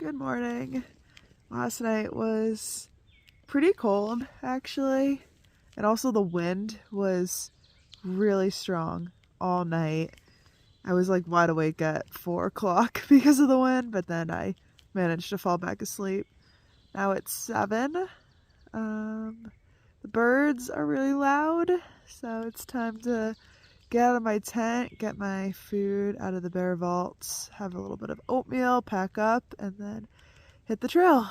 Good morning. Last night was pretty cold actually, and also the wind was really strong all night. I was like wide awake at 4 o'clock because of the wind, but then I managed to fall back asleep. Now it's 7. The birds are really loud, so it's time to get out of my tent, get my food out of the bear vaults, have a little bit of oatmeal, pack up, and then hit the trail.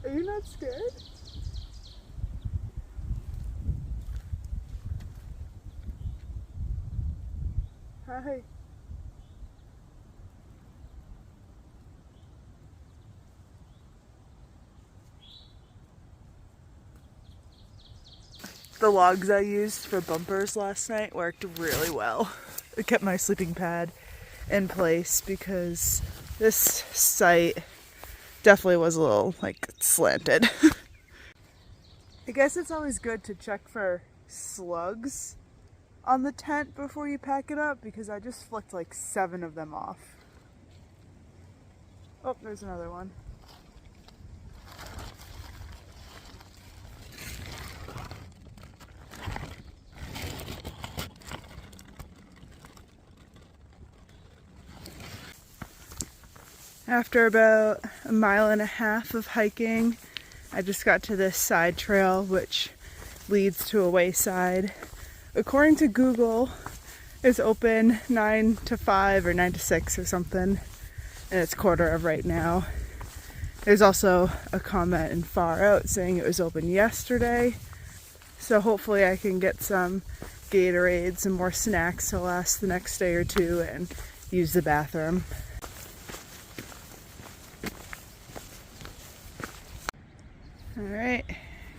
Are you not scared? Hi. The logs I used for bumpers last night worked really well. It kept my sleeping pad in place because this site definitely was a little like slanted. I guess it's always good to check for slugs on the tent before you pack it up because I just flicked like 7 of them off. Oh, there's another one. After about 1.5 miles of hiking, I just got to this side trail which leads to a wayside. According to Google, it's open 9 to 5 or 9 to 6 or something, and it's 1:15 right now. There's also a comment in Far Out saying it was open yesterday, so hopefully I can get some Gatorade, some more snacks to last the next day or two, and use the bathroom. Alright,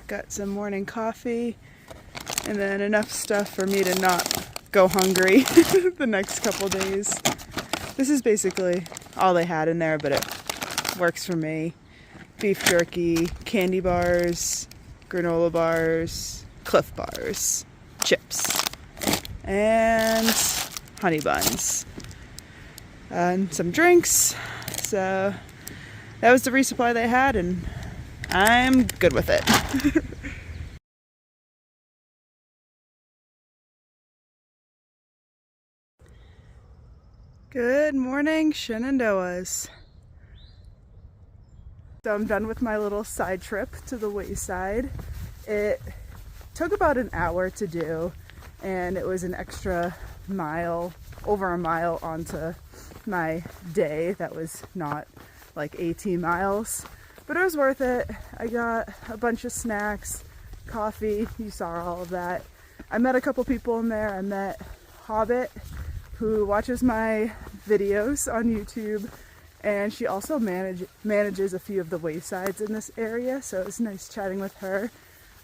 got some morning coffee and then enough stuff for me to not go hungry the next couple days. This is basically all they had in there, but it works for me. Beef jerky, candy bars, granola bars, Cliff bars, chips, and honey buns. And some drinks. So that was the resupply they had, and I'm good with it. Good morning, Shenandoahs. So I'm done with my little side trip to the Wayside. It took about an hour to do, and it was an extra mile, over a mile onto my day. That was not like 18 miles. But it was worth it. I got a bunch of snacks, coffee, you saw all of that. I met a couple people in there. I met Hobbit, who watches my videos on YouTube, and she also manages a few of the waysides in this area, so it was nice chatting with her.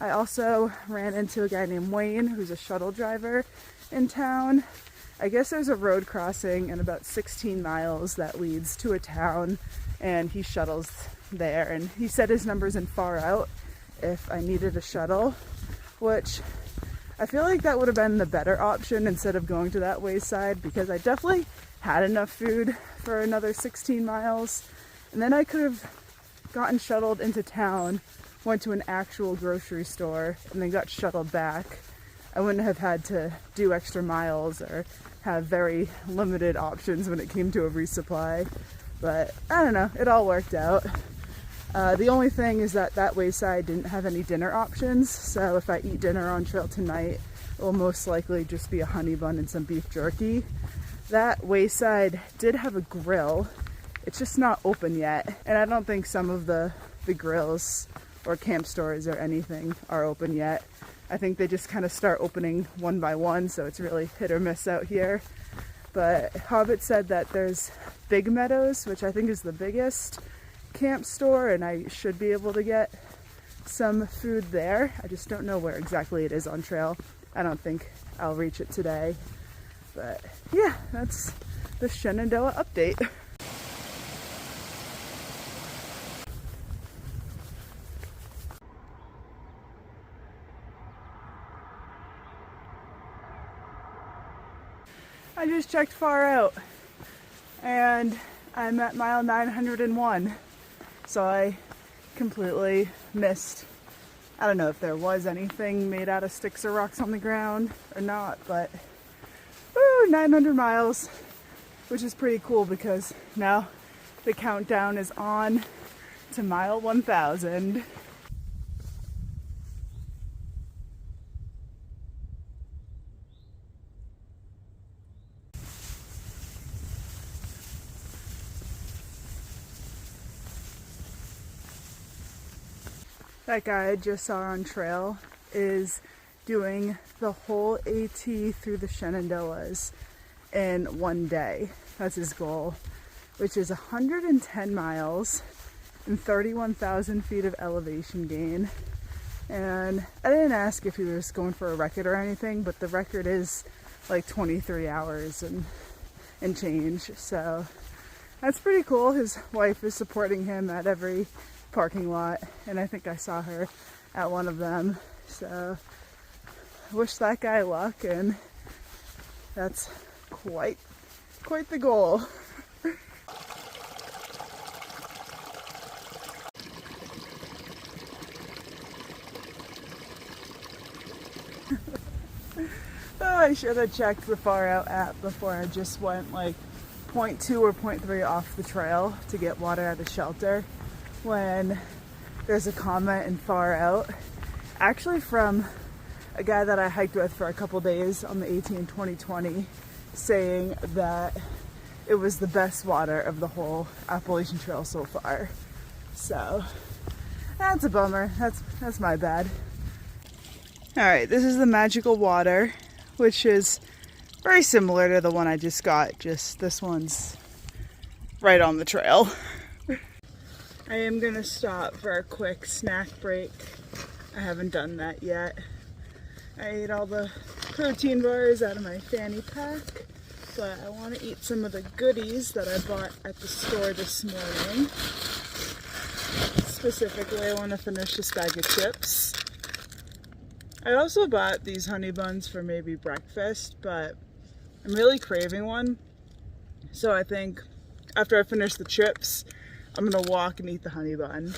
I also ran into a guy named Wayne, who's a shuttle driver in town. I guess there's a road crossing in about 16 miles that leads to a town, and he shuttles there, and he said his number's in Far Out if I needed a shuttle, which I feel like that would have been the better option instead of going to that wayside, because I definitely had enough food for another 16 miles, and then I could have gotten shuttled into town, went to an actual grocery store, and then got shuttled back. I wouldn't have had to do extra miles or have very limited options when it came to a resupply. But I don't know, it all worked out. The only thing is that that wayside didn't have any dinner options, so if I eat dinner on trail tonight, it will most likely just be a honey bun and some beef jerky. That wayside did have a grill. It's just not open yet, and I don't think some of the grills or camp stores or anything are open yet. I think they just kind of start opening one by one, so it's really hit or miss out here. But Hobbit said that there's Big Meadows, which I think is the biggest camp store, and I should be able to get some food there. I just don't know where exactly it is on trail. I don't think I'll reach it today. But yeah, that's the Shenandoah update. I just checked far out and I'm at mile 901. So I completely missed, I don't know if there was anything made out of sticks or rocks on the ground or not, but 900 miles, which is pretty cool because now the countdown is on to mile 1000. That guy I just saw on trail is doing the whole AT through the Shenandoahs in one day. That's his goal, which is 110 miles and 31,000 feet of elevation gain. And I didn't ask if he was going for a record or anything, but the record is like 23 hours and change. So that's pretty cool. His wife is supporting him at every parking lot, and I think I saw her at one of them. So I wish that guy luck, and that's quite the goal. Oh, I should have checked the Far Out app before I just went like 0.2 or 0.3 off the trail to get water at a shelter. When there's a comment in Far Out, actually from a guy that I hiked with for a couple days on the AT in 2020, saying that it was the best water of the whole Appalachian Trail so far. So that's a bummer. That's my bad. All right, this is the magical water, which is very similar to the one I just got, just this one's right on the trail. I am gonna stop for a quick snack break. I haven't done that yet. I ate all the protein bars out of my fanny pack, but I want to eat some of the goodies that I bought at the store this morning. Specifically, I want to finish this bag of chips. I also bought these honey buns for maybe breakfast, but I'm really craving one. So I think after I finish the chips, I'm gonna walk and eat the honey bun.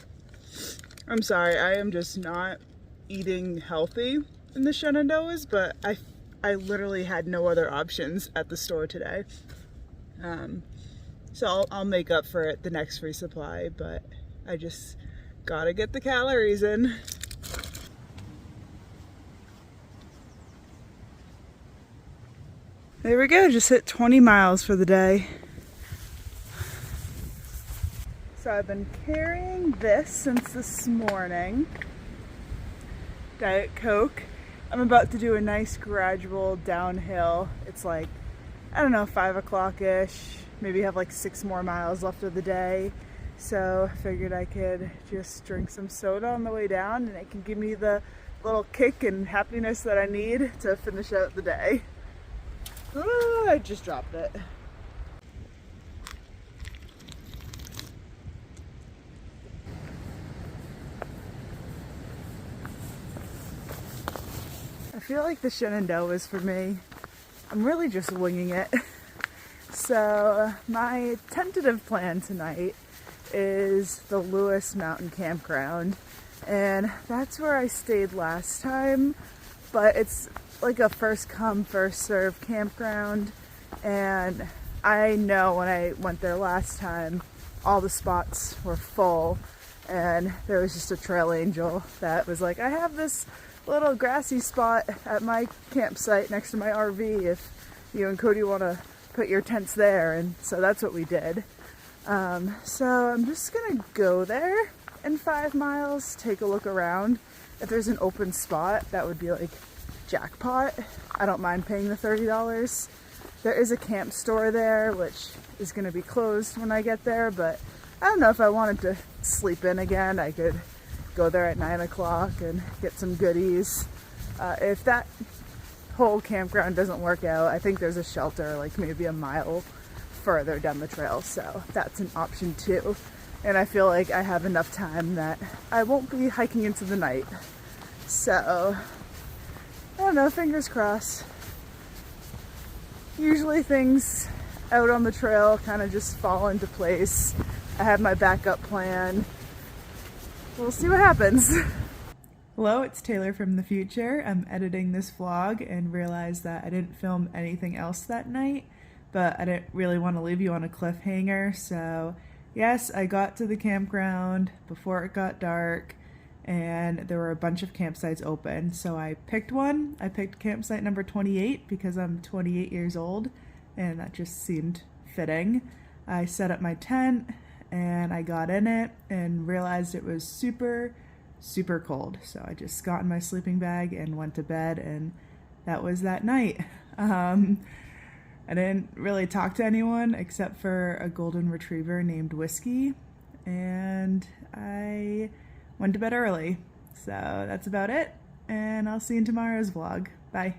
I'm sorry, I am just not eating healthy in the Shenandoahs, but I literally had no other options at the store today. So I'll make up for it the next resupply, but I just gotta get the calories in. There we go, just hit 20 miles for the day. So I've been carrying this since this morning. Diet Coke. I'm about to do a nice gradual downhill. It's like, I don't know, 5 o'clock-ish. Maybe have like 6 more miles left of the day. So I figured I could just drink some soda on the way down, and it can give me the little kick and happiness that I need to finish out the day. Ooh, I just dropped it. I feel like the Shenandoahs for me, I'm really just winging it. So my tentative plan tonight is the Lewis Mountain Campground, and that's where I stayed last time, but it's like a first come first serve campground, and I know when I went there last time all the spots were full, and there was just a trail angel that was like, I have this little grassy spot at my campsite next to my RV if you and Cody want to put your tents there. And so that's what we did. So I'm just gonna go there in 5 miles, take a look around. If there's an open spot, that would be like jackpot. I don't mind paying the $30. There is a camp store there, which is gonna be closed when I get there, but I don't know if I wanted to sleep in again. I could go there at 9 o'clock and get some goodies. If that whole campground doesn't work out, I think there's a shelter like maybe a mile further down the trail, so that's an option too. And I feel like I have enough time that I won't be hiking into the night. So I don't know, fingers crossed. usually things out on the trail kind of just fall into place. I have my backup plan. We'll see what happens. Hello, it's Taylor from the future. I'm editing this vlog and realized that I didn't film anything else that night, but I didn't really want to leave you on a cliffhanger. So yes, I got to the campground before it got dark and there were a bunch of campsites open. So I picked one. I picked campsite number 28 because I'm 28 years old and that just seemed fitting. I set up my tent and I got in it and realized it was super cold. So I just got in my sleeping bag and went to bed, and that was that night. I didn't really talk to anyone except for a golden retriever named Whiskey, and I went to bed early. So that's about it, and I'll see you in tomorrow's vlog. Bye.